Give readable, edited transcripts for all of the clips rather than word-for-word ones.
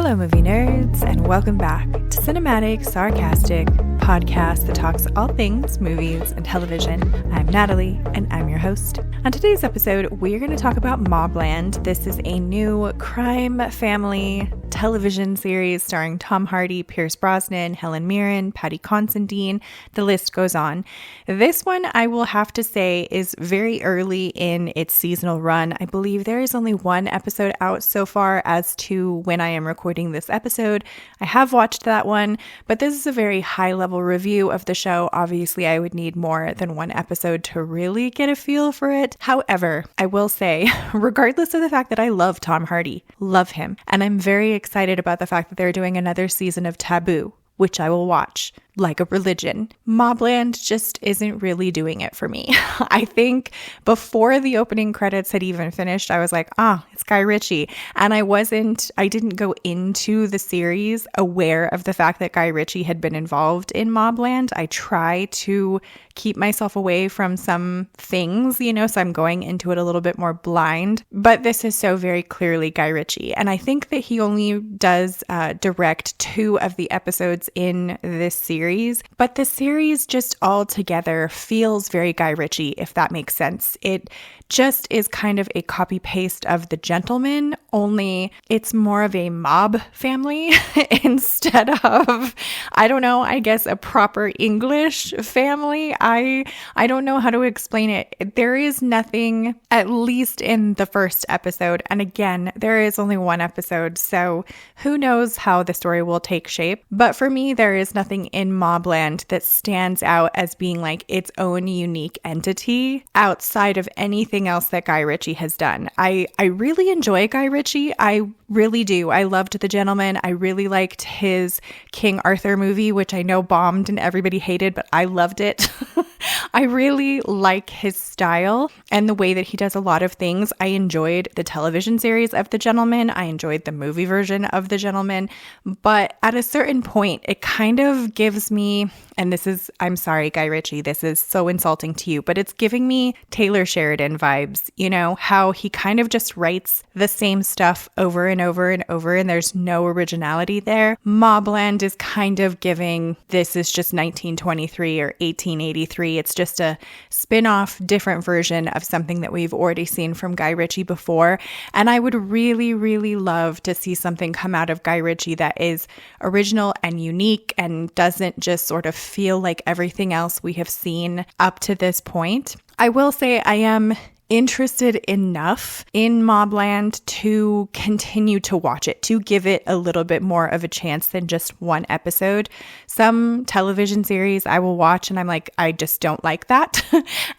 Hello, movie nerds, and welcome back to Cinematic Sarcastic, podcast that talks all things movies and television. I'm Natalie, and I'm your host. On today's episode, we're going to talk about Mobland. This is a new crime family television series starring Tom Hardy, Pierce Brosnan, Helen Mirren, Paddy Considine. The list goes on. This one, I will have to say, is very early in its seasonal run. I believe there is only one episode out so far as to when I am recording this episode. I have watched that one, but this is a very high-level review of the show. Obviously, I would need more than one episode to really get a feel for it. However, I will say, regardless of the fact that I love Tom Hardy, love him, and I'm very excited about the fact that they're doing another season of Taboo, which I will watch like a religion. Mobland just isn't really doing it for me. I think before the opening credits had even finished, I was like, it's Guy Ritchie. And I didn't go into the series aware of the fact that Guy Ritchie had been involved in Mobland. I try to keep myself away from some things, so I'm going into it a little bit more blind. But this is so very clearly Guy Ritchie. And I think that he only does direct 2 of the episodes in this series. But the series just altogether feels very Guy Ritchie, if that makes sense. It just is kind of a copy paste of The Gentleman, only it's more of a mob family instead of, I guess a proper English family. I don't know how to explain it. There is nothing, at least in the first episode, and again, there is only one episode, so who knows how the story will take shape. But for me, there is nothing in Mobland that stands out as being like its own unique entity outside of anything else that Guy Ritchie has done. I really enjoy Guy Ritchie. I really do. I loved The Gentleman. I really liked his King Arthur movie, which I know bombed and everybody hated, but I loved it. I really like his style and the way that he does a lot of things. I enjoyed the television series of The Gentleman. I enjoyed the movie version of The Gentleman. But at a certain point, it kind of gives me, and I'm sorry, Guy Ritchie, this is so insulting to you, but it's giving me Taylor Sheridan vibes, how he kind of just writes the same stuff over and over and over, and there's no originality there. Mobland is kind of giving, this is just 1923 or 1883. It's just a spin-off, different version of something that we've already seen from Guy Ritchie before. And I would really, really love to see something come out of Guy Ritchie that is original and unique and doesn't just sort of feel like everything else we have seen up to this point. I will say I am interested enough in Mobland to continue to watch it, to give it a little bit more of a chance than just one episode. Some television series I will watch and I'm like, I just don't like that.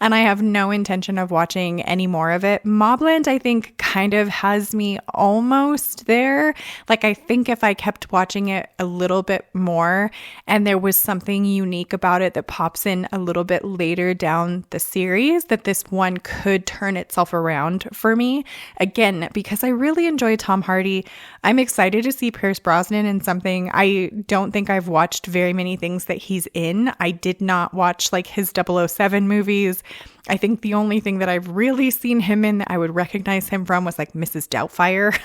And I have no intention of watching any more of it. Mobland, I think, kind of has me almost there. Like, I think if I kept watching it a little bit more and there was something unique about it that pops in a little bit later down the series, that this one could turn itself around for me. Again, because I really enjoy Tom Hardy. I'm excited to see Pierce Brosnan in something. I don't think I've watched very many things that he's in. I did not watch like his 007 movies. I think the only thing that I've really seen him in that I would recognize him from was like Mrs. Doubtfire.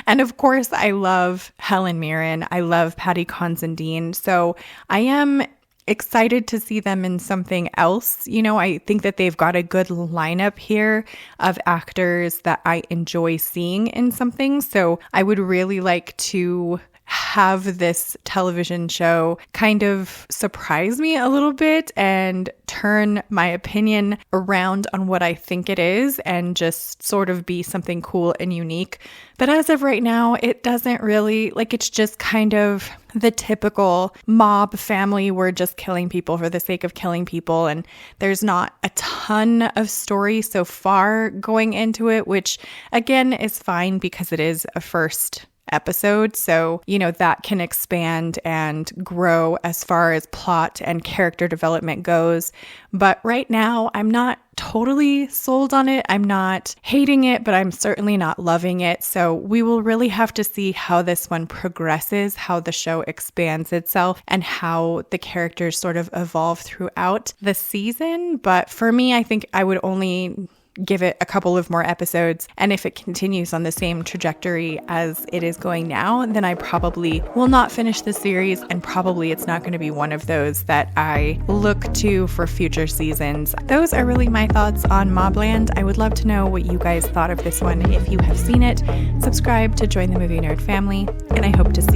And of course, I love Helen Mirren. I love Paddy Considine. So I am excited to see them in something else. I think that they've got a good lineup here of actors that I enjoy seeing in something. So I would really like to have this television show kind of surprise me a little bit and turn my opinion around on what I think it is and just sort of be something cool and unique. But as of right now, it doesn't really, it's just kind of the typical mob family. We're just killing people for the sake of killing people. And there's not a ton of story so far going into it, which again is fine because it is a first episode. So, that can expand and grow as far as plot and character development goes. But right now, I'm not totally sold on it. I'm not hating it, but I'm certainly not loving it. So we will really have to see how this one progresses, how the show expands itself, and how the characters sort of evolve throughout the season. But for me, I think I would only give it a couple of more episodes. And if it continues on the same trajectory as it is going now, then I probably will not finish the series, and probably it's not going to be one of those that I look to for future seasons. Those are really my thoughts on Mobland. I would love to know what you guys thought of this one if you have seen it. Subscribe to join the Movie Nerd family, and I hope to see